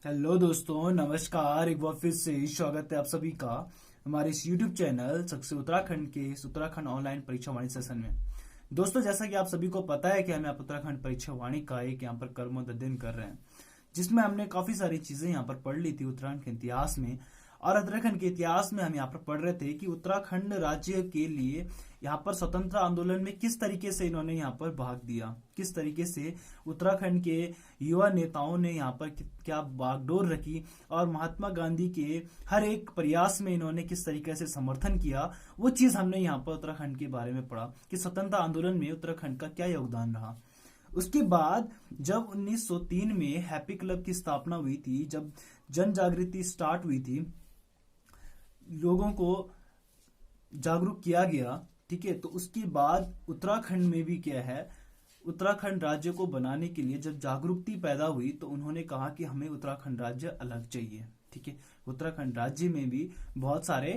Hello दोस्तों, नमस्कार। एक बार फिर से स्वागत है आप सभी का हमारे इस YouTube चैनल सक्सेस उत्तराखंड के इस उत्तराखंड ऑनलाइन परीक्षा वाणी सेशन में। दोस्तों, जैसा कि आप सभी को पता है कि हम यहाँ पर उत्तराखंड परीक्षा वाणी का एक यहाँ पर कर्म अध्ययन कर रहे हैं, जिसमें हमने काफी सारी चीजें यहाँ पर पढ़ ली थी उत्तराखंड के इतिहास में। और उत्तराखंड के इतिहास में हम यहाँ पर पढ़ रहे थे कि उत्तराखंड राज्य के लिए यहाँ पर स्वतंत्रता आंदोलन में किस तरीके से इन्होंने यहाँ पर भाग दिया, किस तरीके से उत्तराखंड के युवा नेताओं ने यहाँ पर क्या बागडोर रखी और महात्मा गांधी के हर एक प्रयास में इन्होंने किस तरीके से समर्थन किया। वो चीज हमने यहाँ पर उत्तराखंड के बारे में पढ़ा कि स्वतंत्रता आंदोलन में उत्तराखंड का क्या योगदान रहा। उसके बाद जब 1903 में हैप्पी क्लब की स्थापना हुई थी, जब जन जागृति स्टार्ट हुई थी, लोगों को जागरूक किया गया, ठीक है। तो उसके बाद उत्तराखंड में भी क्या है, उत्तराखंड राज्य को बनाने के लिए जब जागरूकता पैदा हुई तो उन्होंने कहा कि हमें उत्तराखंड राज्य अलग चाहिए, ठीक है। उत्तराखंड राज्य में भी बहुत सारे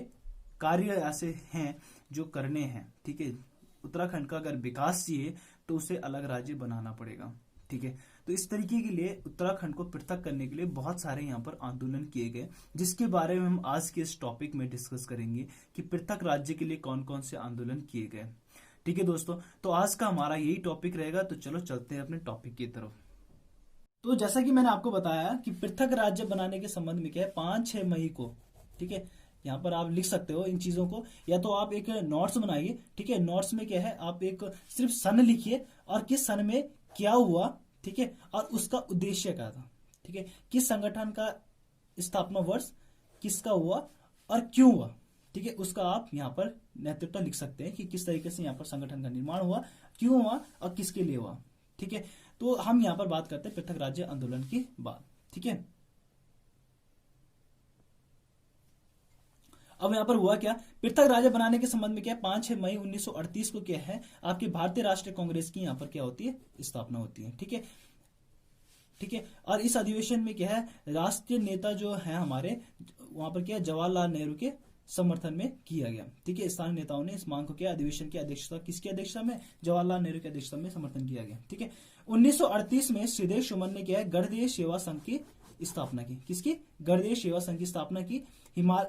कार्य ऐसे हैं जो करने हैं, ठीक है। उत्तराखंड का अगर विकास चाहिए तो उसे अलग राज्य बनाना पड़ेगा, ठीक है। तो इस तरीके के लिए उत्तराखंड को पृथक करने के लिए बहुत सारे यहाँ पर आंदोलन किए गए, जिसके बारे में हम आज के इस टॉपिक में डिस्कस करेंगे कि पृथक राज्य के लिए कौन कौन से आंदोलन किए गए, ठीक है दोस्तों। तो आज का हमारा यही टॉपिक रहेगा। तो चलो चलते हैं अपने टॉपिक की तरफ। तो जैसा कि मैंने आपको बताया कि पृथक राज्य बनाने के संबंध में क्या है, 5-6 मई को, ठीक है, यहाँ पर आप लिख सकते हो इन चीजों को, या तो आप एक नोट्स बनाइए, ठीक है। नोट्स में क्या है, आप एक सिर्फ सन लिखिए और किस सन में क्या हुआ, ठीक है, और उसका उद्देश्य क्या था, ठीक है। किस संगठन का स्थापना वर्ष किसका हुआ और क्यों हुआ, ठीक है, उसका आप यहाँ पर नेतृत्व लिख सकते हैं कि किस तरीके से यहाँ पर संगठन का निर्माण हुआ, क्यों हुआ और किसके लिए हुआ, ठीक है। तो हम यहाँ पर बात करते हैं पृथक राज्य आंदोलन की बात, ठीक है। अब यहाँ पर हुआ क्या, पृथक राज्य बनाने के संबंध में क्या है, 5-6 मई 1938 को क्या है, आपकी भारतीय राष्ट्रीय कांग्रेस की यहाँ पर क्या होती है, स्थापना होती है, ठीक है, ठीक है। और इस अधिवेशन में क्या है, राष्ट्रीय नेता जो है हमारे वहां पर क्या है, जवाहरलाल नेहरू के समर्थन में किया गया, ठीक है। स्थानीय नेताओं ने इस मांग को किया, अधिवेशन की अध्यक्षता किसकी अध्यक्षता में, जवाहरलाल नेहरू की अध्यक्षता में समर्थन किया गया, ठीक है। 1938 में श्रीदेव सुमन ने क्या है, गणदेव सेवा संघ की स्थापना की, किसकी, गणदेव सेवा संघ की स्थापना की।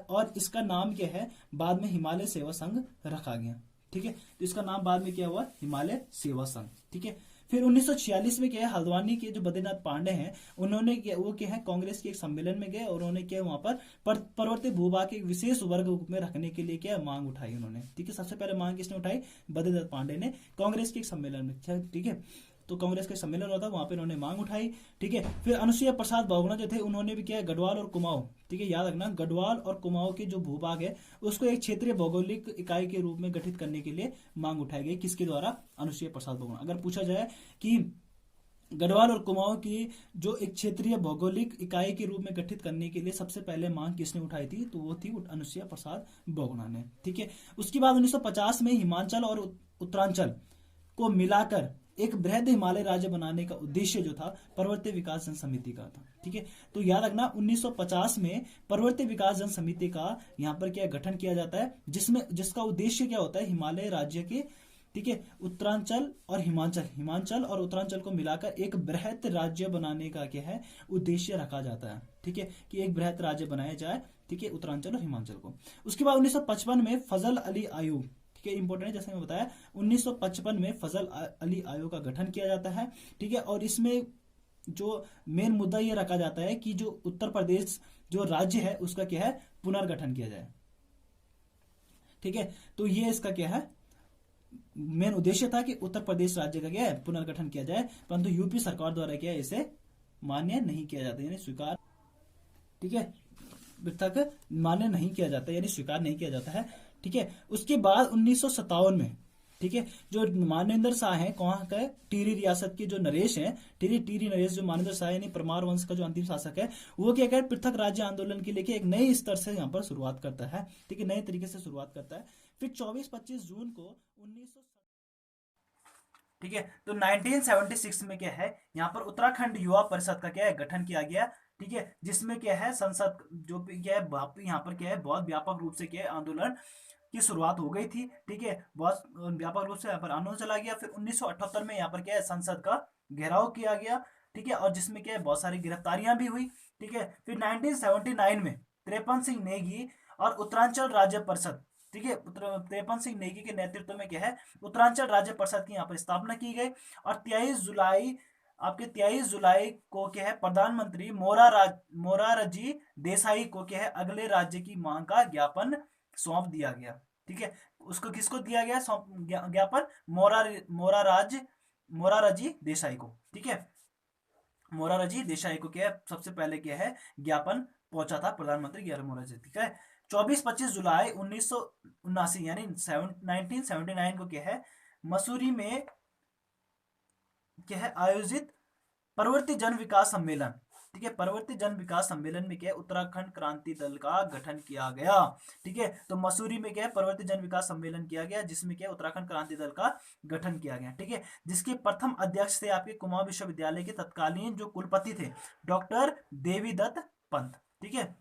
और इसका नाम क्या है, बाद में हिमालय सेवा संघ रखा गया, ठीक है। तो इसका नाम बाद में क्या हुआ, हिमालय सेवा संघ, ठीक है। फिर 1946 में क्या है, हल्द्वानी के जो बद्रीनाथ पांडे हैं, उन्होंने वो क्या है, कांग्रेस के एक सम्मेलन में गए और उन्होंने क्या वहां पर पर्वतीय भूभाग के एक विशेष वर्ग में रखने के लिए क्या मांग उठाई उन्होंने, ठीक है। सबसे पहले मांग किसने उठाई, बद्रीनाथ पांडे ने, कांग्रेस के एक सम्मेलन में, ठीक है। तो कांग्रेस का सम्मेलन हुआ था, वहां पे उन्होंने मांग उठाई, ठीक है। फिर अनुसुईया प्रसाद बहुगुणा जो थे, उन्होंने भी किया गढ़वाल और कुमाऊं, ठीक है, याद रखना, गढ़वाल और कुमाऊं के जो भूभाग है उसको एक क्षेत्रीय भौगोलिक इकाई के रूप में गठित करने के लिए मांग उठाई गई, किसके द्वारा, अनुसुईया प्रसाद बहुगुणा। अगर पूछा जाए कि गढ़वाल और कुमाऊं की जो एक क्षेत्रीय भौगोलिक इकाई के रूप में गठित करने के लिए सबसे पहले मांग किसने उठाई थी, तो वो थी अनुसुईया प्रसाद बहुगुणा ने, ठीक है। उसके बाद 1950 में हिमाचल और उत्तरांचल को मिलाकर एक बृहद हिमालय राज्य बनाने का उद्देश्य जो था पर्वतीय विकास जन समिति का था, ठीक है। तो याद रखना 1950 में पर्वतीय विकास जन समिति का यहाँ पर क्या गठन किया जाता है, जिसका उद्देश्य क्या होता है, हिमालय राज्य के, ठीक है, उत्तरांचल और हिमाचल और उत्तरांचल को मिलाकर एक बृहद राज्य बनाने का क्या है, उद्देश्य रखा जाता है, ठीक है, कि एक बृहद राज्य बनाया जाए, ठीक है, उत्तरांचल और हिमाचल को। उसके बाद 1955 में फजल अली आयोग, ठीक है, इंपॉर्टेंट है, जैसे मैं बताया 1955 में फजल अली आयोग का गठन किया जाता है, ठीक है। और इसमें जो मेन मुद्दा यह रखा जाता है कि जो उत्तर प्रदेश जो राज्य है उसका क्या है, पुनर्गठन किया जाए, ठीक है। तो ये इसका क्या है, मेन उद्देश्य था कि उत्तर प्रदेश राज्य का क्या है, पुनर्गठन किया जाए, परंतु यूपी सरकार द्वारा क्या है, इसे मान्य नहीं किया जाता, यानी स्वीकार, ठीक है, तक मान्य नहीं किया जाता, यानी स्वीकार नहीं किया जाता है, ठीक है। उसके बाद 1957 में, ठीक है, जो मानेंद्र शाह है, कहाँ का, टिहरी रियासत के जो नरेश हैं, टिहरी नरेश, जो मानेंद्र शाह यानी परमार वंश का जो अंतिम शासक है, वो क्या कहते, पृथक राज्य आंदोलन के लिए एक नए स्तर से यहाँ पर शुरुआत करता है, ठीक है, नए तरीके से शुरुआत करता है। फिर 24-25 जून को 1900, ठीक है, तो 1976 में क्या है, यहाँ पर उत्तराखंड युवा परिषद का क्या है, गठन किया गया, ठीक है, जिसमें क्या है, संसद जो क्या है, यहाँ पर क्या है, बहुत व्यापक रूप से क्या है, आंदोलन की शुरुआत हो गई थी, ठीक है, बहुत व्यापक रूप से यहाँ पर आंदोलन चला गया। फिर 1978 में यहाँ पर क्या है, संसद का घेराव किया गया, ठीक है, और जिसमें क्या है बहुत सारी गिरफ्तारियां भी हुई। ठीक है, फिर 1979 में त्रेपन सिंह नेगी और उत्तरांचल राज्य परिषद, ठीक है, त्रेपन सिंह नेगी के नेतृत्व में क्या है उत्तरांचल राज्य परिषद की यहाँ पर स्थापना की गई। और 23 जुलाई, आपके 23 जुलाई को क्या है प्रधानमंत्री मोरारजी देसाई को क्या है अगले राज्य की मांग का ज्ञापन सौंप दिया गया। ठीक है, उसको किसको दिया गया ज्ञापन? मोरारजी देसाई को। ठीक है, मोरारजी देसाई को क्या है सबसे पहले क्या है ज्ञापन पहुंचा था प्रधानमंत्री मोरारजी। ठीक है, 24-25 जुलाई 1979 यानी 1979 को क्या है मसूरी में क्या है आयोजित परवर्ती जन विकास सम्मेलन। ठीक है, परवर्ती जन विकास सम्मेलन में क्या है उत्तराखंड क्रांति दल का गठन किया गया। ठीक है, तो मसूरी में क्या है परवर्ती जन विकास सम्मेलन किया गया जिसमें क्या है उत्तराखंड क्रांति दल का गठन किया गया। ठीक है, जिसके प्रथम अध्यक्ष थे आपके कुमाऊं विश्वविद्यालय के तत्कालीन जो कुलपति थे डॉक्टर देवीदत्त पंत। ठीक है,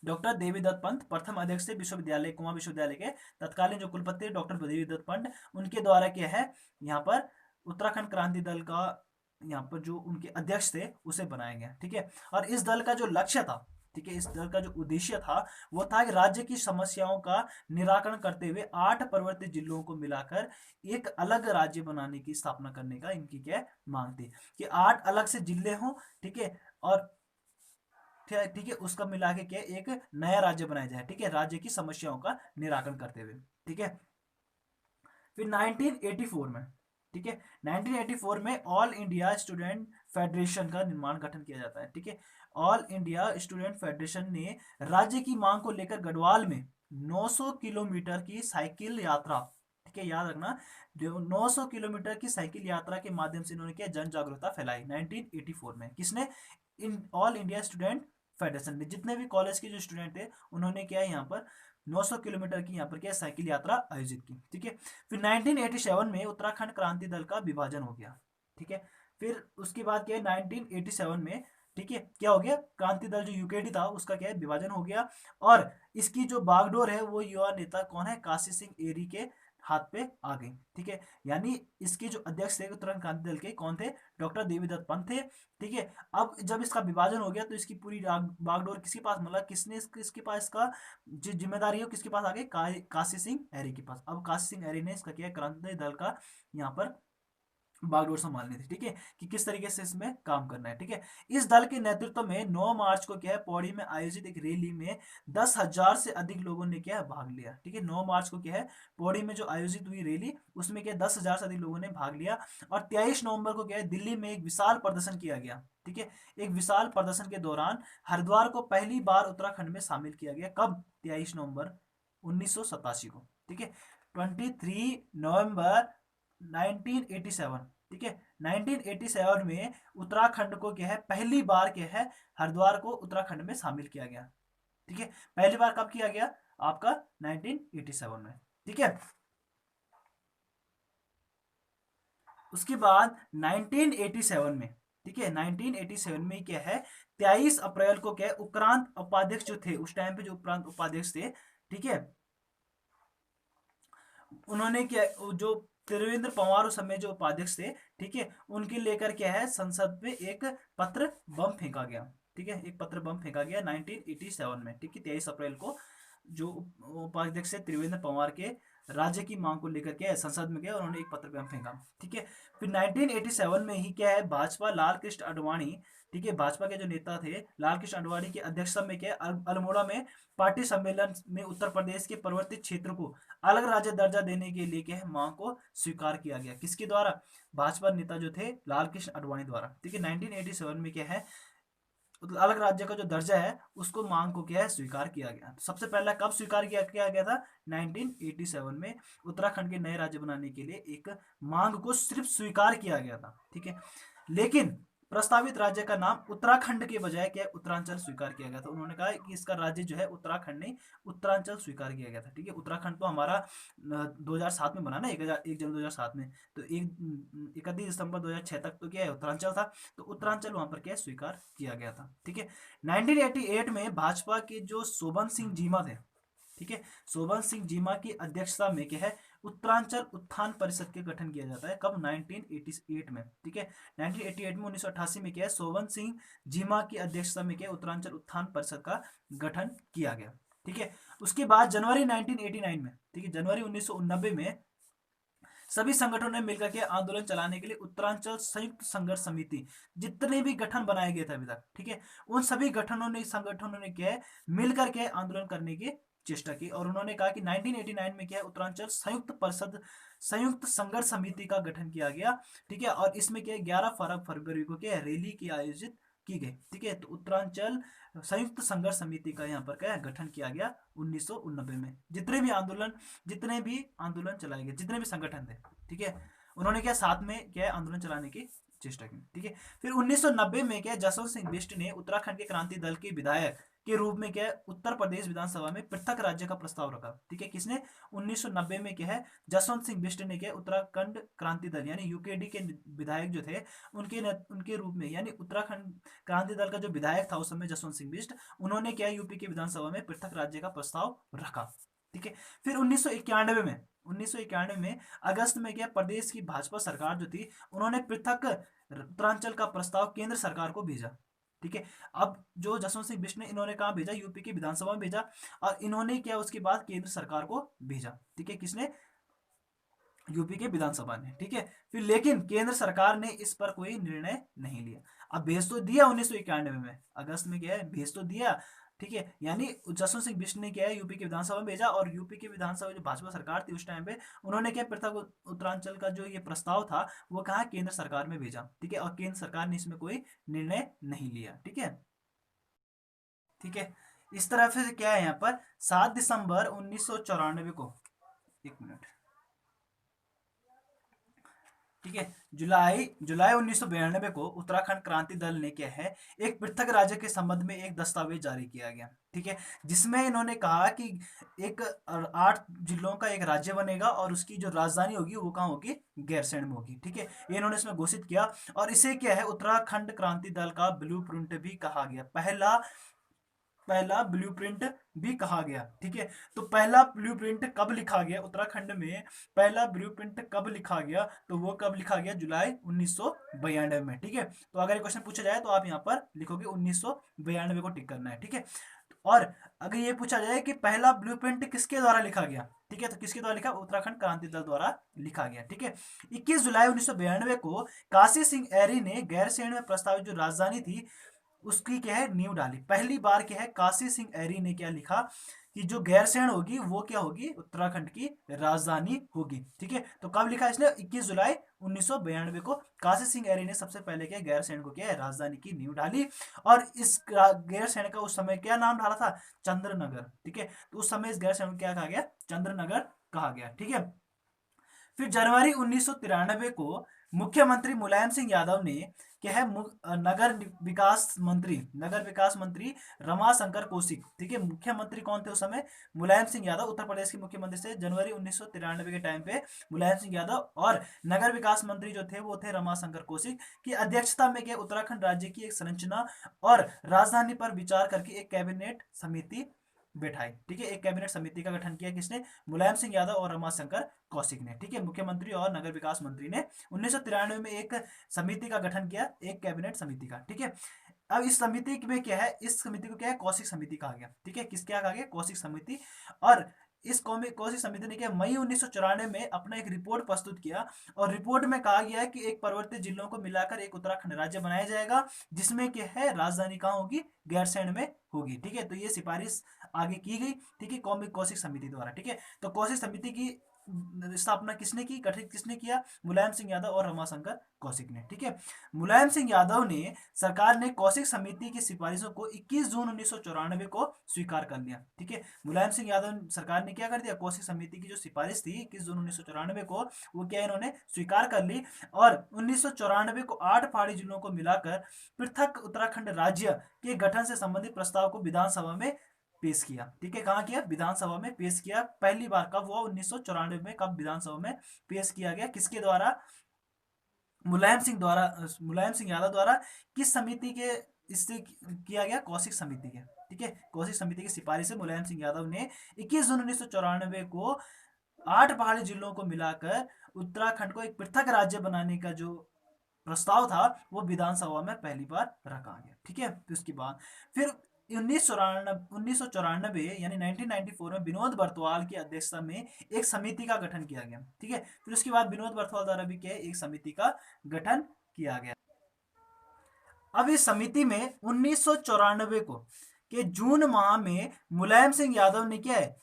डॉक्टर देवीदत्त पंत प्रथम अध्यक्ष थे विश्वविद्यालय कुमाऊं विश्वविद्यालय के तत्कालीन जो कुलपति थे डॉक्टर देवीदत्त पंत, उनके द्वारा क्या है यहाँ पर उत्तराखंड क्रांति दल का यहाँ पर जो उनके अध्यक्ष थे उसे बनाया गया। ठीक है, और इस दल का जो लक्ष्य था, ठीक है, इस दल का जो उद्देश्य था वो था कि राज्य की समस्याओं का निराकरण करते हुए 8 पर्वतीय जिलों को मिलाकर एक अलग राज्य बनाने की स्थापना करने का इनकी क्या मांग थी कि 8 अलग से जिले हों। ठीक है, और ठीक है उसका मिला के क्या एक नया राज्य बनाया जाए। ठीक है, राज्य की समस्याओं का निराकरण करते हुए। ठीक है, फिर 1984 में, ठीक है 1984 में ऑल इंडिया स्टूडेंट फेडरेशन का निर्माण गठन किया जाता है। ठीक है, ऑल इंडिया स्टूडेंट फेडरेशन ने राज्य की मांग को लेकर गढ़वाल में 900 किलोमीटर की साइकिल यात्रा, ठीक है याद रखना, जो 900 किलोमीटर की साइकिल यात्रा के माध्यम से इन्होंने क्या जन जागरूकता फैलाई 1984 में। किसने? In all India student federation ने, जितने भी कॉलेज के जो स्टूडेंट थे उन्होंने क्या यहाँ पर 900 किलोमीटर की यहाँ पर क्या साइकिल यात्रा आयोजित की। ठीक है, फिर 1987 में उत्तराखंड क्रांति दल का विभाजन हो गया। ठीक है, फिर उसके बाद क्या है 1987 में, ठीक है क्या हो गया क्रांति दल जो यूकेडी था उसका क्या है विभाजन हो गया। और इसकी जो बागडोर है वो युवा नेता कौन है? काशी सिंह एरी के हाथ पे आ गई। ठीक है, यानी इसके जो अध्यक्ष थे उत्तराखंड क्रांति दल के कौन थे? डॉक्टर देवीदत्त पंत थे। ठीक है, अब जब इसका विभाजन हो गया तो इसकी पूरी बागडोर किसके पास, मतलब किसने किसके पास इसका जो जिम्मेदारी है किसके पास आ गई? काशी सिंह एरी के पास। अब काशी सिंह एरी ने इसका किया क्रांति दल का यहाँ पर बागडोर संभालनी थी। ठीक है, कि किस तरीके से इसमें काम करना है। ठीक है, इस दल के नेतृत्व में 9 मार्च को क्या है पौड़ी में आयोजित एक रैली में 10,000 से अधिक लोगों ने क्या भाग लिया। ठीक है, 9 मार्च को क्या है पौड़ी में जो आयोजित हुई रैली उसमें क्या 10,000 से अधिक लोगों ने भाग लिया। और 23 नवंबर को क्या है दिल्ली में एक विशाल प्रदर्शन किया गया। ठीक है, एक विशाल प्रदर्शन के दौरान हरिद्वार को पहली बार उत्तराखंड में शामिल किया गया। कब? 23 नवंबर 1987 को। ठीक है, 23 नवंबर 1987। ठीक है, 1987 में उत्तराखंड को क्या है पहली बार क्या है हरिद्वार को उत्तराखंड में शामिल किया गया। ठीक है, पहली बार कब किया गया? आपका 1987 में। ठीक है, उसके बाद 1987 में, ठीक है 1987 में क्या है 23 अप्रैल को क्या है उपरांत उपाध्यक्ष जो थे उस टाइम पे जो उपरांत उपाध्यक्ष थे, ठीक है उन्होंने क्या जो त्रिवेंद्र पंवार उस समय जो उपाध्यक्ष थे, ठीक है उनके लेकर क्या है संसद में एक पत्र बम फेंका गया। ठीक है, एक पत्र बम फेंका गया 1987 में। ठीक है, 23 अप्रैल को जो उपाध्यक्ष थे त्रिवेंद्र पंवार के राज्य की मांग को लेकर के संसद में गए उन्होंने एक पत्र बम फेंका। ठीक है, फिर 1987 में ही क्या है भाजपा लाल कृष्ण आडवाणी, ठीक है भाजपा के जो नेता थे लाल कृष्ण आडवाणी की अध्यक्षता में क्या अल्मोड़ा में पार्टी सम्मेलन में उत्तर प्रदेश के पर्वतीय क्षेत्र को अलग राज्य दर्जा देने के लिए क्या मांग को स्वीकार किया गया। किसके द्वारा? भाजपा नेता जो थे लाल कृष्ण आडवाणी द्वारा। ठीक है, 1987 में क्या है अलग राज्य का जो दर्जा है उसको मांग को क्या है स्वीकार किया गया। तो सबसे पहला कब स्वीकार किया गया था? 1987 में उत्तराखंड के नए राज्य बनाने के लिए एक मांग को सिर्फ स्वीकार किया गया था। ठीक है, लेकिन प्रस्तावित राज्य का नाम उत्तराखंड के बजाय क्या उत्तरांचल स्वीकार किया गया था। उन्होंने कहा कि इसका राज्य जो है उत्तराखंड नहीं उत्तरांचल स्वीकार किया गया था। ठीक है, उत्तराखंड तो हमारा 2007 में बना ना 1 जनवरी 2007 में, तो 31 दिसंबर 2006 तक तो क्या है उत्तरांचल था, तो उत्तरांचल वहां पर क्या स्वीकार किया गया था। ठीक है, 1988 में भाजपा के जो शोभन सिंह जीमा थे, ठीक है। शोभन सिंह जीमा की अध्यक्षता में क्या है, उत्तरांचल उत्थान परिषद के गठन किया जाता है। कब? 1988 में। ठीक है, 1988 में, 1988 में क्या है, शोभन सिंह जीमा की अध्यक्षता में क्या है, उत्तरांचल उत्थान परिषद का गठन किया गया। ठीक है, उसके बाद जनवरी 1989 में, ठीक है, जनवरी 1989 में सभी संगठनों ने मिलकर के आंदोलन चलाने के लिए उत्तरांचल संयुक्त संघर्ष समिति, जितने भी गठन बनाए गए थे अभी तक, ठीक है, उन सभी संगठनों ने क्या है, मिलकर के आंदोलन करने की चेष्टा की। और उन्होंने कहा कि 1989 में क्या है, उत्तरांचल संयुक्त संघर्ष समिति का गठन किया गया। ठीक है, और इसमें क्या है, 11 फरवरी को क्या है, रैली की आयोजित की गई। ठीक है, तो उत्तरांचल संयुक्त संघर्ष समिति का यहाँ पर क्या है, गठन किया गया 1989 में। जितने भी आंदोलन चलाए गए, जितने भी संगठन थे, ठीक है, उन्होंने क्या साथ में क्या है, आंदोलन चलाने की चेष्टा की। ठीक है, फिर 1990 में क्या जसवंत सिंह बिष्ट ने उत्तराखंड के क्रांति दल के विधायक के रूप में क्या उत्तर प्रदेश विधानसभा में पृथक राज्य का प्रस्ताव रखा। ठीक है, किसने? 1990 में क्या है, जसवंत सिंह बिष्ट ने क्या उत्तराखंड क्रांति दल यानी यूकेडी के विधायक जो थे, उनके रूप में, यानी उत्तराखंड क्रांति दल का जो विधायक था उस समय जसवंत सिंह बिष्ट, उन्होंने क्या यूपी के विधानसभा में पृथक राज्य का प्रस्ताव रखा। ठीक है, फिर 1991 में अगस्त में क्या प्रदेश की भाजपा सरकार जो थी, उन्होंने पृथक उत्तरांचल का प्रस्ताव केंद्र सरकार को भेजा। ठीक है, अब जो जसवंत सिंह बिष्ट ने, इन्होंने कहा भेजा, यूपी की विधानसभा में भेजा, और इन्होंने क्या उसके बाद केंद्र सरकार को भेजा। ठीक है, किसने? यूपी के विधानसभा ने। ठीक है, फिर लेकिन केंद्र सरकार ने इस पर कोई निर्णय नहीं लिया। अब भेज तो दिया 1991 में, अगस्त में क्या है, भेज तो दिया। ठीक है, यानी जसवंत सिंह बिष्ट ने क्या है, यूपी के विधानसभा में भेजा, और यूपी के विधानसभा जो भाजपा सरकार थी उस टाइम पे, उन्होंने क्या पृथक उत्तरांचल का जो ये प्रस्ताव था वो कहा केंद्र सरकार में भेजा। ठीक है, और केंद्र सरकार ने इसमें कोई निर्णय नहीं लिया। ठीक है, ठीक है, इस तरह से क्या है, यहाँ पर 7 दिसंबर 1994 को, एक मिनट, ठीक है, जुलाई जुलाई 1992 को उत्तराखंड क्रांति दल ने क्या है, एक पृथक राज्य के संबंध में एक दस्तावेज जारी किया गया। ठीक है, जिसमें इन्होंने कहा कि एक 8 जिलों का एक राज्य बनेगा, और उसकी जो राजधानी होगी वो कहाँ होगी, गैरसैंण में होगी। ठीक है, ये इन्होंने इसमें घोषित किया, और इसे क्या है, उत्तराखंड क्रांति दल का ब्लूप्रिंट भी कहा गया, पहला ब्लूप्रिंट भी कहा गया। ठीक है, तो पहला ब्लूप्रिंट कब लिखा गया उत्तराखंड में, पहला ब्लूप्रिंट कब लिखा गया, तो वो कब लिखा गया, जुलाई 1992 में। ठीक है, तो अगर ये क्वेश्चन पूछा जाए तो आप यहाँ पर लिखोगे 1992 को टिक करना है। ठीक है, और अगर ये पूछा जाए कि पहला ब्लूप्रिंट किसके द्वारा लिखा गया, ठीक है, तो किसके द्वारा लिखा, उत्तराखंड क्रांति दल द्वारा लिखा गया। ठीक है, 21 जुलाई 1992 को काशी सिंह एरी ने गैरसैंण में प्रस्तावित जो राजधानी थी उसकी क्या है, नींव डाली। पहली बार क्या है, काशी सिंह एरी ने क्या लिखा कि जो गैरसैंण होगी वो क्या होगी, उत्तराखंड की राजधानी होगी। ठीक है, तो कब लिखा इसने, 21 जुलाई 1992 को काशी सिंह एरी ने सबसे पहले क्या गैरसैंण को क्या है, राजधानी की नींव डाली। और इस गैरसैंण का उस समय क्या नाम डाला था, चंद्रनगर। ठीक है, तो उस समय इस गैरसैंण को क्या कहा गया, चंद्रनगर कहा गया। ठीक है, फिर जनवरी 1993 को मुख्यमंत्री मुलायम सिंह यादव ने क्या है, नगर विकास मंत्री रमाशंकर कौशिक, ठीक है, मुख्यमंत्री कौन थे उस समय, मुलायम सिंह यादव, उत्तर प्रदेश के मुख्यमंत्री से जनवरी 1993 के टाइम पे मुलायम सिंह यादव, और नगर विकास मंत्री जो थे वो थे रमाशंकर कौशिक की अध्यक्षता में क्या उत्तराखंड राज्य की एक संरचना और राजधानी पर विचार करके एक कैबिनेट समिति बैठाई। ठीक है, एक कैबिनेट समिति का गठन किया, किसने, मुलायम सिंह यादव और रमाशंकर कौशिक ने। ठीक है, मुख्यमंत्री और नगर विकास मंत्री ने 1993 में एक समिति का गठन किया, एक कैबिनेट समिति का। ठीक है, अब इस समिति में क्या है, इस समिति को क्या है, कौशिक समिति कहा गया। ठीक है, किस क्या कहा गया, कौशिक समिति। और इस कौशिक समिति ने क्या मई 1994 में अपना एक रिपोर्ट प्रस्तुत किया, और रिपोर्ट में कहा गया है कि एक पर्वतीय जिलों को मिलाकर एक उत्तराखंड राज्य बनाया जाएगा, जिसमें क्या है, राजधानी कहाँ होगी, गैरसैंण में होगी। ठीक है, तो ये सिफारिश आगे की गई। ठीक है, कौशिक समिति द्वारा। ठीक है, तो कौशिक समिति की स्थापना किसने की, गठित किसने किया, मुलायम सिंह यादव और रमाशंकर कौशिक ने। ठीक है, मुलायम सिंह यादव ने, सरकार ने कौशिक समिति की सिफारिशों को 21 जून 1994 को स्वीकार कर लिया। ठीक है, मुलायम सिंह यादव सरकार ने क्या कर दिया, कौशिक समिति की जो सिफारिश थी 21 जून 1994 को, वो क्या इन्होंने स्वीकार कर ली, और 1994 को 8 पहाड़ी जिलों को मिलाकर पृथक उत्तराखंड राज्य के गठन से संबंधित प्रस्ताव को विधानसभा में पेश किया। ठीक है, कहाँ किया, विधानसभा में पेश किया। पहली बार कब हुआ, 1994 में, कब विधानसभा में पेश किया गया, किसके द्वारा, मुलायम सिंह यादव द्वारा। किस समिति के इससे किया गया कौशिक समिति के, ठीक है, कौशिक समिति की सिफारिश से मुलायम सिंह यादव ने 21 जून 1994 को 8 पहाड़ी जिलों को मिलाकर उत्तराखंड को एक पृथक राज्य बनाने का जो प्रस्ताव था वो विधानसभा में पहली बार रखा गया, ठीक है। फिर उसके बाद फिर 1994 यानी 1994 में विनोद बर्तवाल की अध्यक्षता में एक समिति का गठन किया गया, ठीक है। फिर उसके बाद विनोद बर्तवाल द्वारा भी क्या एक समिति का गठन किया गया। अब इस समिति में 1994 को के जून माह में मुलायम सिंह यादव ने क्या है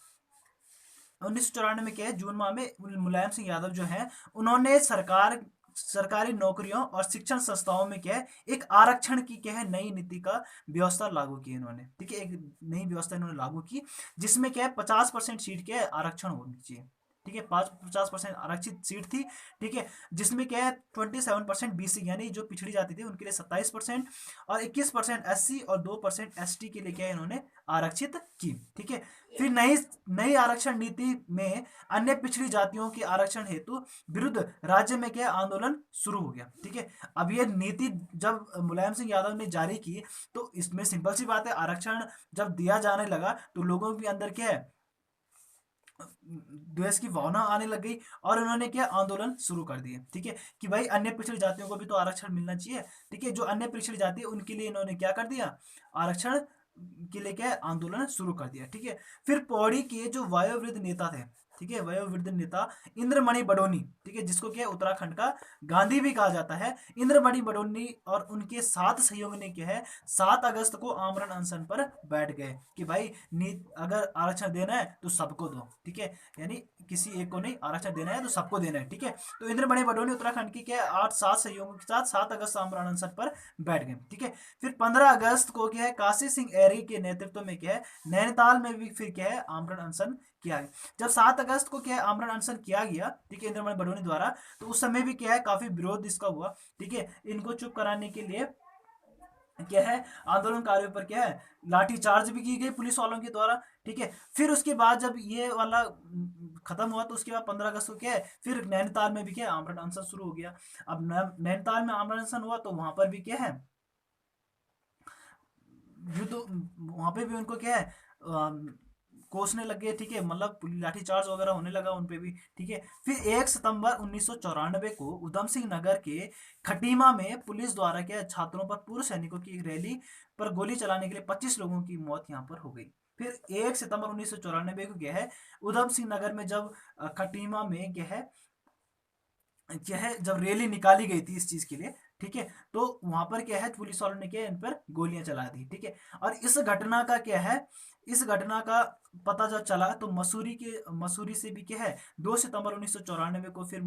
1994 में क्या है जून माह में मुलायम सिंह यादव जो है उन्होंने सरकारी नौकरियों और शिक्षण संस्थाओं में क्या है एक आरक्षण की क्या है नई नीति का व्यवस्था लागू की इन्होंने, ठीक है, एक नई व्यवस्था इन्होंने लागू की जिसमें क्या है 50% सीट के आरक्षण होनी चाहिए, ठीक है, 50% आरक्षित सीट थी, ठीक है, जिसमें क्या है 27% बीसी यानी जो पिछड़ी जाति थी उनके लिए 27% और 21% एससी और 2% एसटी के लिए क्या है इन्होंने आरक्षित की, ठीक है। फिर नई नई आरक्षण नीति में अन्य पिछड़ी जातियों के आरक्षण हेतु विरुद्ध राज्य में क्या आंदोलन शुरू हो गया, ठीक है। अब ये नीति जब मुलायम सिंह यादव ने जारी की तो इसमें सिंपल सी बात है आरक्षण जब दिया जाने लगा तो लोगों के अंदर क्या है द्वेष की भावना आने लग गई और उन्होंने क्या आंदोलन शुरू कर दिए, ठीक है, कि भाई अन्य पिछड़ी जातियों को भी तो आरक्षण मिलना चाहिए, ठीक है। जो अन्य पिछड़ी जाति है उनके लिए इन्होंने क्या कर दिया आरक्षण के लिए क्या आंदोलन शुरू कर दिया, ठीक है। फिर पौड़ी के जो वयोवृद्ध नेता थे, ठीक है, वयोवृद्ध नेता इंद्रमणि बडोनी, ठीक है, जिसको क्या उत्तराखंड का गांधी भी कहा जाता है, इंद्रमणि बडोनी और उनके 7 सहयोगी ने क्या है 7 अगस्त को आमरण अनशन पर बैठ गए कि भाई अगर आरक्षण देना है तो सबको दो, ठीक है, यानी किसी एक को नहीं आरक्षण देना है तो सबको देना है, ठीक है। तो इंद्रमणि बडोनी उत्तराखंड की क्या 8-7 सहयोगियों के साथ 7 अगस्त आमरण अनशन पर बैठ गए, ठीक है। फिर 15 अगस्त को क्या है काशी सिंह एरी के नेतृत्व में क्या है नैनीताल में भी फिर क्या है आमरण अनशन किया है। जब 7 अगस्त को क्या है आमरण अनशन किया गया, ठीक है, इंद्रमणि बडोनी द्वारा, तो उस समय भी क्या है काफी विरोध इसका हुआ, ठीक है। इनको चुप कराने के लिए क्या है आंदोलनकारियों पर क्या है लाठीचार्ज भी की गई पुलिस वालों के द्वारा, ठीक है। फिर उसके बाद जब ये वाला खत्म हुआ तो उसके बाद 15 अगस्त को क्या है फिर नैनीताल में भी क्या है आमरण अनशन शुरू हो गया। अब नैनीताल में आमरण अनशन हुआ तो वहां पर भी क्या है युद्ध, वहां पे भी उनको क्या है कोसने लग गए, ठीक है, मतलब लाठीचार्ज वगैरह होने लगा उन पे भी, ठीक है। फिर 1 सितंबर 1994 को उधम सिंह नगर के खटीमा में पुलिस द्वारा क्या छात्रों पर पूर्व सैनिकों की एक रैली पर गोली चलाने के लिए 25 लोगों की मौत यहाँ पर हो गई। फिर 1 सितंबर 1994 को क्या है उधम सिंह नगर में जब खटीमा में क्या है जब रैली निकाली गई थी इस चीज के लिए, ठीक है, तो वहां पर क्या है पुलिस वालों ने क्या इन पर गोलियां चला दी, ठीक है। और इस घटना का क्या है इस घटना का पता जब चला तो मसूरी से भी क्या है 2 सितंबर 1994 को फिर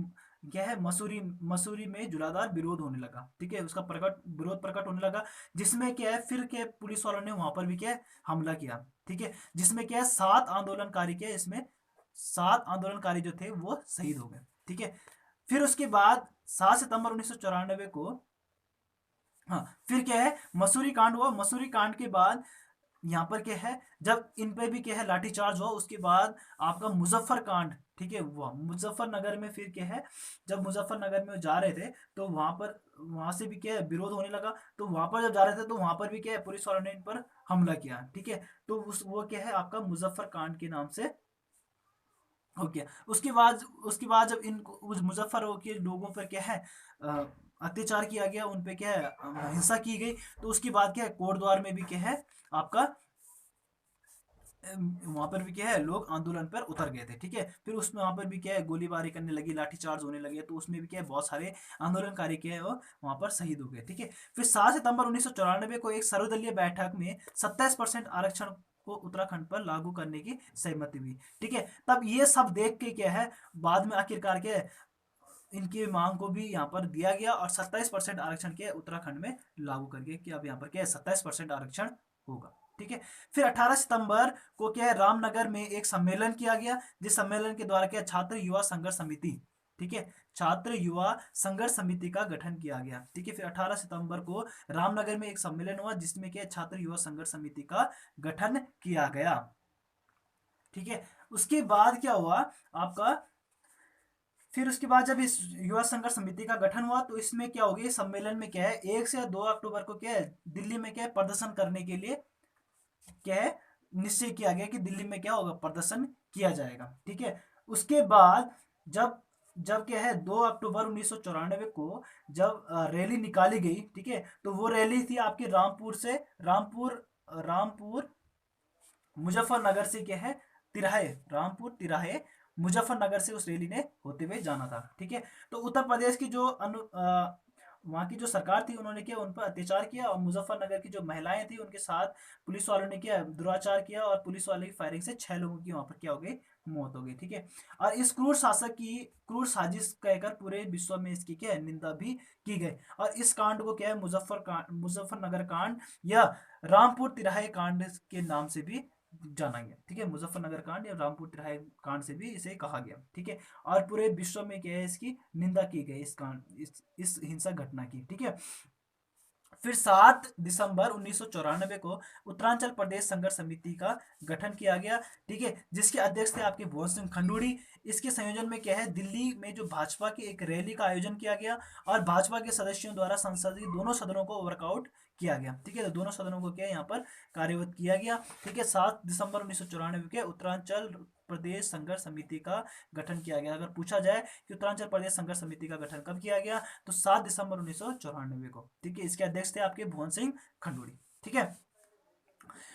क्या है मसूरी में जुलाधार विरोध होने लगा, ठीक है, उसका विरोध प्रकट होने लगा जिसमें क्या है फिर क्या पुलिस वालों ने वहां पर भी क्या है हमला किया, ठीक है, जिसमें क्या है 7 आंदोलनकारी क्या इसमें 7 आंदोलनकारी जो थे वो शहीद हो गए, ठीक है। फिर उसके बाद 7 सितंबर 1994 को हाँ फिर क्या है मसूरी कांड हुआ। मसूरी कांड के बाद यहाँ पर क्या है जब इन पे भी क्या है लाठीचार्ज हुआ उसके बाद आपका मुजफ्फर कांड, ठीक है, हुआ मुजफ्फरनगर में। फिर क्या है जब मुजफ्फरनगर में जा रहे थे तो वहां से भी क्या है विरोध होने लगा, तो वहां पर जब जा रहे थे तो वहां पर भी क्या है पुलिस वालों ने इन पर हमला किया, ठीक है। तो वो क्या है आपका मुजफ्फर कांड के नाम से हो गया। उसके बाद जब इन उस मुजफ्फर के लोगों पर क्या है अत्याचार किया गया, उन पे क्या है हिंसा की गई, तो उसके बाद क्या है कोटद्वार में भी क्या है आपका वहां पर भी क्या है लोग आंदोलन पर उतर गए थे, ठीक है। फिर उसमें वहां पर भी क्या है गोलीबारी करने लगी, लाठीचार्ज होने लगे, तो उसमें भी क्या है बहुत सारे आंदोलनकारी क्या है वो वहां पर शहीद हो गए, ठीक है। फिर 7 सितंबर 1994 को एक सर्वदलीय बैठक में 27% आरक्षण को उत्तराखंड पर लागू करने की सहमति हुई, ठीक है। तब ये सब देख के क्या है बाद में आखिरकार क्या है इनकी मांग को भी यहाँ पर दिया गया और 27% आरक्षण के उत्तराखंड में लागू करके कि अब यहाँ पर क्या है 27% आरक्षण होगा, ठीक है। फिर 18 सितंबर को क्या है रामनगर में एक सम्मेलन किया गया जिस सम्मेलन के द्वारा क्या छात्र युवा संघर्ष समिति, ठीक है, छात्र युवा संघर्ष समिति का गठन किया गया, ठीक है। फिर 18 सितंबर को रामनगर में एक सम्मेलन हुआ जिसमें क्या छात्र युवा संघर्ष समिति का गठन किया गया, ठीक है। उसके बाद क्या हुआ आपका फिर उसके बाद जब इस युवा संघर्ष समिति का गठन हुआ तो इसमें क्या हो गया, सम्मेलन में क्या है 1 से 2 अक्टूबर को क्या है दिल्ली में क्या है प्रदर्शन करने के लिए क्या है निश्चय किया गया कि दिल्ली में क्या होगा प्रदर्शन किया जाएगा। ठीक है, उसके बाद जब जब क्या है 2 अक्टूबर 1994 को जब रैली निकाली गई, ठीक है, तो वो रैली थी आपकी रामपुर से, रामपुर मुजफ्फरनगर से क्या है तिराहे, रामपुर तिराहे मुजफ्फरनगर से उस रैली ने होते हुए जाना था। ठीक है, तो उत्तर प्रदेश की जो वहाँ की जो सरकार थी उन्होंने क्या उन पर अत्याचार किया और मुजफ्फरनगर की जो महिलाएं थी उनके साथ पुलिस वालों ने क्या दुराचार किया और पुलिस वाले की फायरिंग से 6 लोगों की वहां पर क्या हो गई मौत हो गई। ठीक है, और इस क्रूर शासक की क्रूर साजिश कहकर पूरे विश्व में इसकी क्या है निंदा भी की गई और इस कांड को क्या है मुजफ्फरनगर कांड या रामपुर तिराहे कांड के नाम से भी जाना गया। ठीक है, मुजफ्फरनगर कांड या रामपुर तिराहे कांड से भी इसे कहा गया। ठीक है, और पूरे विश्व में क्या है इसकी निंदा की गई इस कांड इस हिंसक घटना की। ठीक है, फिर 7 दिसंबर 1994 को उत्तरांचल प्रदेश संघर्ष समिति का गठन किया गया। ठीक है, जिसके अध्यक्ष थे आपके भुवन सिंह खंडूड़ी। इसके संयोजन में क्या है दिल्ली में जो भाजपा की एक रैली का आयोजन किया गया और भाजपा के सदस्यों द्वारा संसद के दोनों सदनों को वर्कआउट किया गया। ठीक है, तो दोनों सदनों को क्या यहाँ पर कार्यरत किया गया। ठीक है, 7 दिसंबर 1994 के उत्तरांचल प्रदेश संघर्ष समिति का गठन किया गया। अगर पूछा जाए कि उत्तरांचल प्रदेश संघर्ष समिति का गठन कब किया गया तो 7 दिसंबर 1994 को। ठीक है, इसके अध्यक्ष थे आपके भुवन सिंह खंडूड़ी। ठीक है,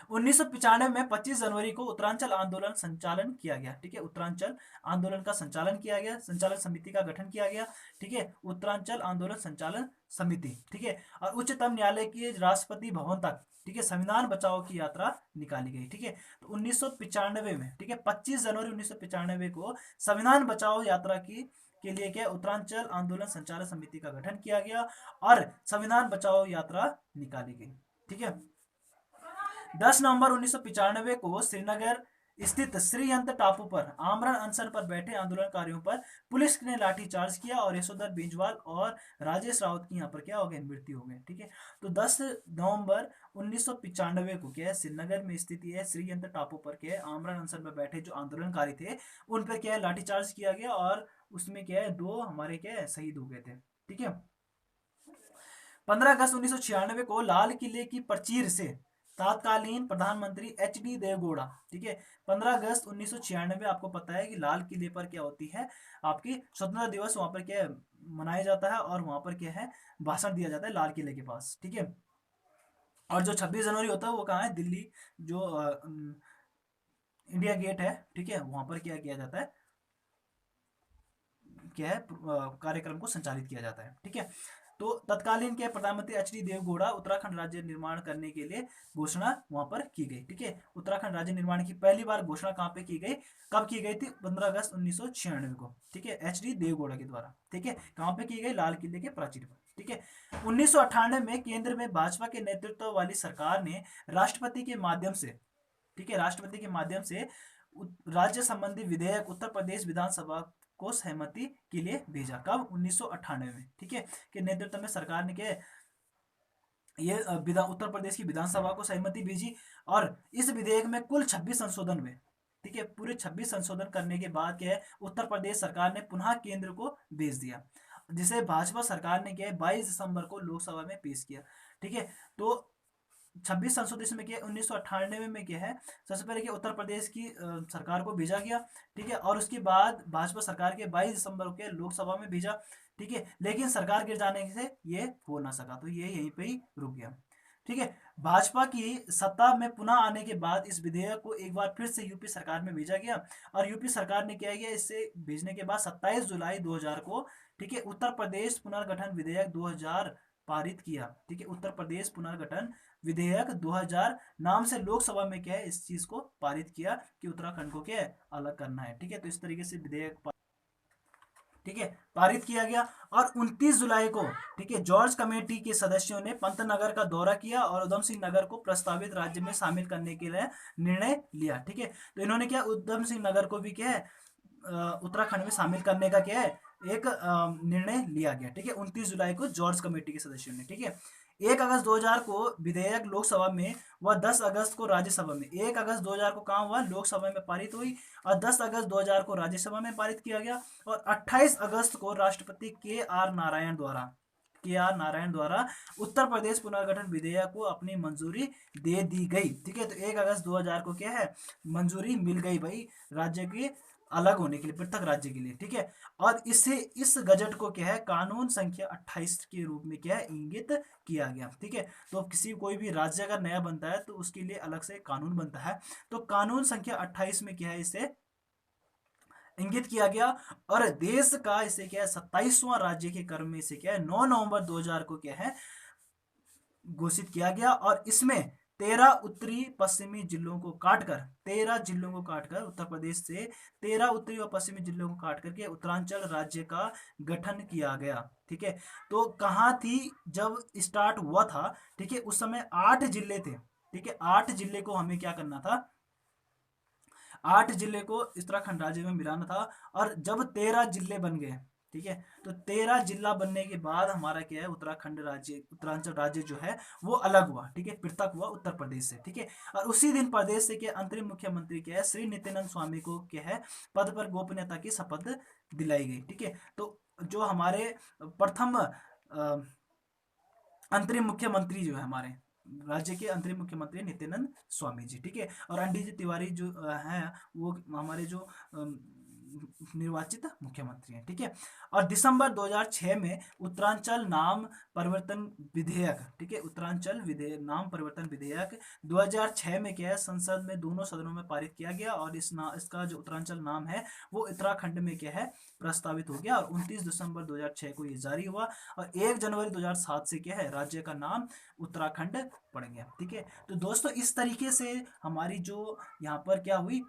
1995 में 25 जनवरी को उत्तरांचल आंदोलन संचालन किया गया। ठीक है, उत्तरांचल आंदोलन का संचालन किया गया, संचालन समिति का गठन किया गया। ठीक है, उत्तरांचल आंदोलन संचालन समिति। ठीक है, और उच्चतम न्यायालय के राष्ट्रपति भवन तक ठीक है संविधान बचाओ की यात्रा निकाली गई। ठीक है, तो 1995 में ठीक है 25 जनवरी 1995 को संविधान बचाओ यात्रा की के लिए क्या उत्तरांचल आंदोलन संचालन समिति का गठन किया गया और संविधान बचाओ यात्रा निकाली गई। ठीक है, 10 नवंबर 1995 को श्रीनगर स्थित श्रीयंत टापू पर आमरण अनशन पर बैठे आंदोलनकारियों पर पुलिस ने लाठीचार्ज किया और यशोधर बेंजवाल और राजेश राउत की यहाँ पर क्या हो गए मृत्यु हो गई। ठीक है, तो 10 नवंबर 1995 को क्या है श्रीनगर में स्थित है श्रीयंत टापू पर क्या है आमरण अनशन पर बैठे जो आंदोलनकारी थे उन पर क्या है लाठीचार्ज किया गया और उसमें क्या है 2 हमारे क्या है शहीद हो गए थे। ठीक है, 15 अगस्त 1996 को लाल किले की प्राचीर से तत्कालीन प्रधानमंत्री HD देवगौड़ा। ठीक है, 15 अगस्त 1996 आपको पता है कि लाल किले पर क्या होती है आपकी स्वतंत्रता दिवस वहां पर क्या मनाया जाता है और वहां पर क्या है भाषण दिया जाता है लाल किले के पास। ठीक है, और जो 26 जनवरी होता है वो कहाँ है दिल्ली जो इंडिया गेट है। ठीक है, वहां पर क्या किया जाता है क्या है कार्यक्रम को संचालित किया जाता है। ठीक है, तो तत्कालीन के प्रधानमंत्री HD देवगौड़ा उत्तराखंड राज्य निर्माण करने के लिए घोषणा वहां पर की गई। ठीक है, उत्तराखंड राज्य निर्माण की पहली बार घोषणा कहां पे की गई कब की गई थी 15 अगस्त 1996 को। ठीक है, HD देवगौड़ा के द्वारा। ठीक है, कहां पे की गई लाल किले के प्राचीर पर। ठीक है, 1998 में केंद्र में भाजपा के नेतृत्व वाली सरकार ने राष्ट्रपति के माध्यम से ठीक है राष्ट्रपति के माध्यम से राज्य संबंधी विधेयक उत्तर प्रदेश विधानसभा को सहमति के लिए भेजा। कब 1998 में। ठीक है, के नेतृत्व में सरकार ने क्या ये उत्तर प्रदेश की विधानसभा को सहमति भेजी और इस विधेयक में कुल 26 संशोधन हुए। ठीक है, पूरे 26 संशोधन करने के बाद क्या है उत्तर प्रदेश सरकार ने पुनः केंद्र को भेज दिया जिसे भाजपा सरकार ने क्या 22 दिसंबर को लोकसभा में पेश किया। ठीक है, तो 26 संशोधित में क्या 1998 में क्या है सबसे पहले क्या उत्तर प्रदेश की सरकार को भेजा गया। ठीक है, और उसके बाद भाजपा सरकार के 22 दिसंबर के लोकसभा में भेजा। ठीक है, लेकिन सरकार गिर जाने से ये हो ना सका तो ये यहीं पे ही रुक गया। ठीक है, भाजपा की सत्ता में पुनः आने के बाद इस विधेयक को एक बार फिर से यूपी सरकार में भेजा गया और यूपी सरकार ने क्या किया इससे भेजने के बाद 27 जुलाई 2000 को ठीक है उत्तर प्रदेश पुनर्गठन विधेयक 2000 पारित किया। ठीक है, उत्तर प्रदेश पुनर्गठन विधेयक 2000 नाम से लोकसभा में क्या है इस चीज को पारित किया कि उत्तराखंड को क्या है अलग करना है। ठीक है, तो इस तरीके से विधेयक ठीक है पारित किया गया और 29 जुलाई को ठीक है जॉर्ज कमेटी के सदस्यों ने पंतनगर का दौरा किया और उधम सिंह नगर को प्रस्तावित राज्य में शामिल करने के लिए निर्णय लिया। ठीक है, तो इन्होंने क्या उधम सिंह नगर को भी क्या है उत्तराखंड में शामिल करने का क्या है एक निर्णय लिया गया। ठीक है, 29 जुलाई को जॉर्ज कमेटी के सदस्यों ने। ठीक है, 1 अगस्त 2000 को विधेयक लोकसभा में व 10 अगस्त को राज्यसभा में, 1 अगस्त 2000 को कहाँ हुआ, लोकसभा में पारित हुई, और 10 अगस्त 2000 को राज्यसभा में पारित किया गया, और 28 अगस्त को राष्ट्रपति के आर नारायण द्वारा उत्तर प्रदेश पुनर्गठन विधेयक को अपनी मंजूरी दे दी गई। ठीक है, तो 1 अगस्त 2000 को क्या है, मंजूरी मिल गई भाई राज्य के अलग होने के लिए, पृथक राज्य के लिए। ठीक है, और इस गजट को क्या है, कानून संख्या 28 के रूप में क्या है, इंगित किया गया। ठीक है, तो कोई भी राज्य अगर नया बनता है तो उसके लिए अलग से कानून बनता है, तो कानून संख्या 28 में क्या है, इसे इंगित किया गया। और देश का इसे क्या है, 27वां राज्य के क्रम में इसे क्या है, 9 नवंबर 2000 को क्या है, घोषित किया गया। और इसमें 13 उत्तरी पश्चिमी जिलों को काटकर, 13 जिलों को काटकर, उत्तर प्रदेश से 13 उत्तरी और पश्चिमी जिलों को काट करके उत्तरांचल राज्य का गठन किया गया। ठीक है, तो कहाँ थी जब स्टार्ट हुआ था, ठीक है, उस समय 8 जिले थे। ठीक है, 8 जिले को हमें क्या करना था, 8 जिले को उत्तराखंड राज्य में मिलाना था। और जब 13 जिले बन गए, ठीक है, तो 13 जिला बनने के बाद हमारा क्या है, उत्तराखंड राज्य, उत्तरांचल राज्य जो है वो अलग हुआ। ठीक है, पृथक हुआ उत्तर प्रदेश से। ठीक है, और उसी दिन प्रदेश से क्या अंतरिम मुख्यमंत्री क्या है, श्री नित्यानंद स्वामी को क्या है, पद पर गोपनीयता की शपथ दिलाई गई। ठीक है, तो जो हमारे प्रथम अंतरिम मुख्यमंत्री जो है हमारे राज्य के अंतरिम मुख्यमंत्री नित्यानंद स्वामी जी। ठीक है, और अंडी जी तिवारी जो हैं वो हमारे जो निर्वाचित मुख्यमंत्री हैं। ठीक है, और दिसंबर 2006 में उत्तरांचल नाम परिवर्तन विधेयक, ठीक है, उत्तरांचल विधेयक, नाम परिवर्तन विधेयक 2006 में क्या है, संसद में दोनों सदनों में पारित किया गया। और इसका जो उत्तरांचल नाम है वो उत्तराखंड में क्या है, प्रस्तावित हो गया। और 29 दिसंबर 2006 को ये जारी हुआ। और 1 जनवरी 2007 से क्या है, राज्य का नाम उत्तराखंड पड़ गया। ठीक है, तो दोस्तों इस तरीके से हमारी जो यहाँ पर क्या हुई,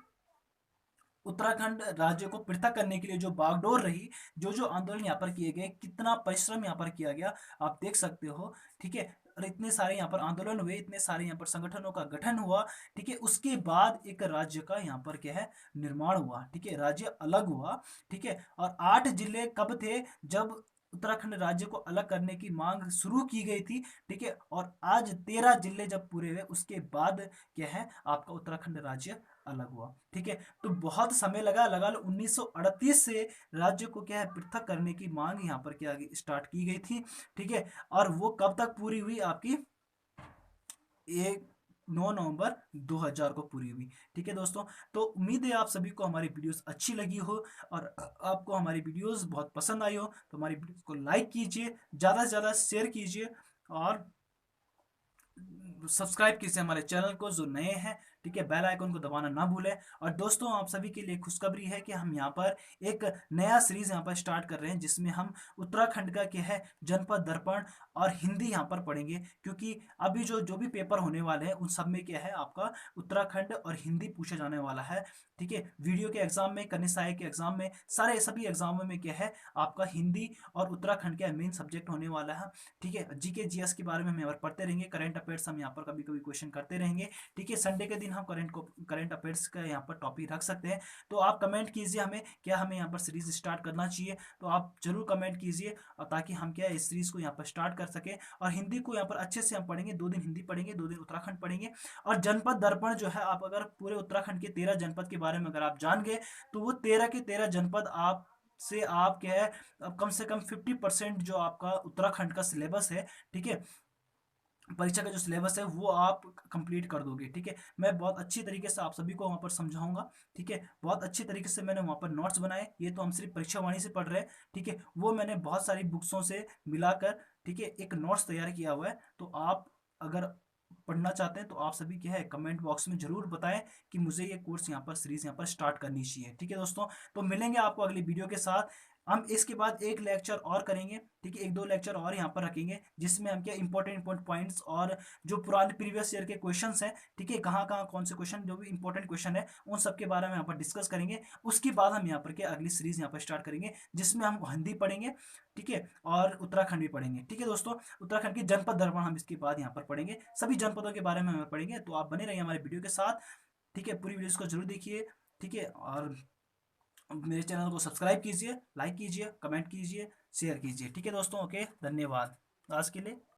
उत्तराखंड राज्य को पृथक करने के लिए जो बागडोर रही, जो जो आंदोलन यहाँ पर किए गए, कितना परिश्रम यहाँ पर किया गया, आप देख सकते हो। ठीक है, और इतने सारे यहाँ पर आंदोलन हुए, इतने सारे यहाँ पर संगठनों का गठन हुआ। ठीक है, उसके बाद एक राज्य का यहाँ पर क्या है, निर्माण हुआ। ठीक है, राज्य अलग हुआ। ठीक है, और 8 जिले कब थे, जब उत्तराखंड राज्य को अलग करने की मांग शुरू की गई थी। ठीक है, और आज 13 जिले जब पूरे हुए उसके बाद क्या है, आपका उत्तराखंड राज्य अलग हुआ। ठीक है, तो बहुत समय लगा लो 1938 से राज्य को क्या है, पृथक करने की मांग यहाँ पर क्या स्टार्ट की गई थी। ठीक है, और वो कब तक पूरी हुई, आपकी 9 नवंबर 2000 को पूरी हुई। ठीक है दोस्तों, तो उम्मीद है आप सभी को हमारी वीडियोस अच्छी लगी हो और आपको हमारी वीडियोस बहुत पसंद आई हो। तो हमारी वीडियोस को लाइक कीजिए, ज़्यादा से ज़्यादा शेयर कीजिए, और सब्सक्राइब कीजिए हमारे चैनल को जो नए हैं। ठीक है, बेल आइकन को दबाना ना भूलें। और दोस्तों आप सभी के लिए खुशखबरी है कि हम यहाँ पर एक नया सीरीज यहाँ पर स्टार्ट कर रहे हैं, जिसमें हम उत्तराखंड का क्या है, जनपद दर्पण और हिंदी यहाँ पर पढ़ेंगे। क्योंकि अभी जो जो भी पेपर होने वाले हैं उन सब में क्या है, आपका उत्तराखंड और हिंदी पूछा जाने वाला है। ठीक है, वीडियो के एग्जाम में, कन्या सहायक के एग्जाम में, सारे सभी एग्जामों में क्या है, आपका हिंदी और उत्तराखंड का मेन सब्जेक्ट होने वाला है। ठीक है, जीके जीएस के बारे में हम यहाँ पर पढ़ते रहेंगे, करंट अफेयर्स हम यहाँ पर कभी कभी क्वेश्चन करते रहेंगे। ठीक है, संडे के दिन हम करंट अफेयर्स का यहाँ पर टॉपिक रख सकते हैं। तो आप कमेंट कीजिए हमें, क्या हमें यहाँ पर सीरीज स्टार्ट करना चाहिए, तो आप जरूर कमेंट कीजिए, और ताकि हम क्या है, इस सीरीज को यहाँ पर स्टार्ट कर सके। और हिंदी को यहाँ पर अच्छे से हम पढ़ेंगे, 2 दिन हिंदी पढ़ेंगे, 2 दिन उत्तराखंड पढ़ेंगे। और जनपद दर्पण जो है, आप अगर पूरे उत्तराखंड के 13 जनपद के बारे में अगर आप जान गए, तो वो 13 के 13 जनपद आप से आप क्या है, अब कम से कम 50% जो आपका उत्तराखंड का सिलेबस है, ठीक है, परीक्षा का जो सिलेबस है वो आप कंप्लीट कर दोगे। ठीक है, मैं बहुत अच्छी तरीके से आप सभी को वहाँ पर समझाऊंगा। ठीक है, बहुत अच्छी तरीके से मैंने वहाँ पर नोट्स बनाए, ये तो हम सिर्फ परीक्षा वाणी से पढ़ रहे हैं। ठीक है, वो मैंने बहुत सारी बुक्सों से मिलाकर, ठीक है, एक नोट्स तैयार किया हुआ है। तो आप अगर पढ़ना चाहते हैं तो आप सभी क्या है, कमेंट बॉक्स में जरूर बताएं कि मुझे ये कोर्स यहाँ पर, सीरीज यहाँ पर स्टार्ट करनी चाहिए। ठीक है दोस्तों, तो मिलेंगे आपको अगली वीडियो के साथ। हम इसके बाद एक लेक्चर और करेंगे। ठीक है, 1-2 लेक्चर और यहाँ पर रखेंगे, जिसमें हम क्या इंपॉर्टेंट पॉइंट्स और जो पुराने प्रीवियस ईयर के क्वेश्चंस हैं, ठीक है, कहाँ कहाँ कौन से क्वेश्चन, जो भी इंपॉर्टेंट क्वेश्चन है उन सब के बारे में यहाँ पर डिस्कस करेंगे। उसके बाद हम यहाँ पर क्या अगली सीरीज यहाँ पर स्टार्ट करेंगे, जिसमें हम हिंदी पढ़ेंगे। ठीक है, और उत्तराखंड भी पढ़ेंगे। ठीक है दोस्तों, उत्तराखंड की जनपद दर्पण हम इसके बाद यहाँ पर पढ़ेंगे, सभी जनपदों के बारे में हम पढ़ेंगे। तो आप बने रहिए हमारे वीडियो के साथ। ठीक है, पूरी वीडियोस को जरूर देखिए। ठीक है, और मेरे चैनल को सब्सक्राइब कीजिए, लाइक कीजिए, कमेंट कीजिए, शेयर कीजिए। ठीक है दोस्तों, ओके, धन्यवाद आज के लिए।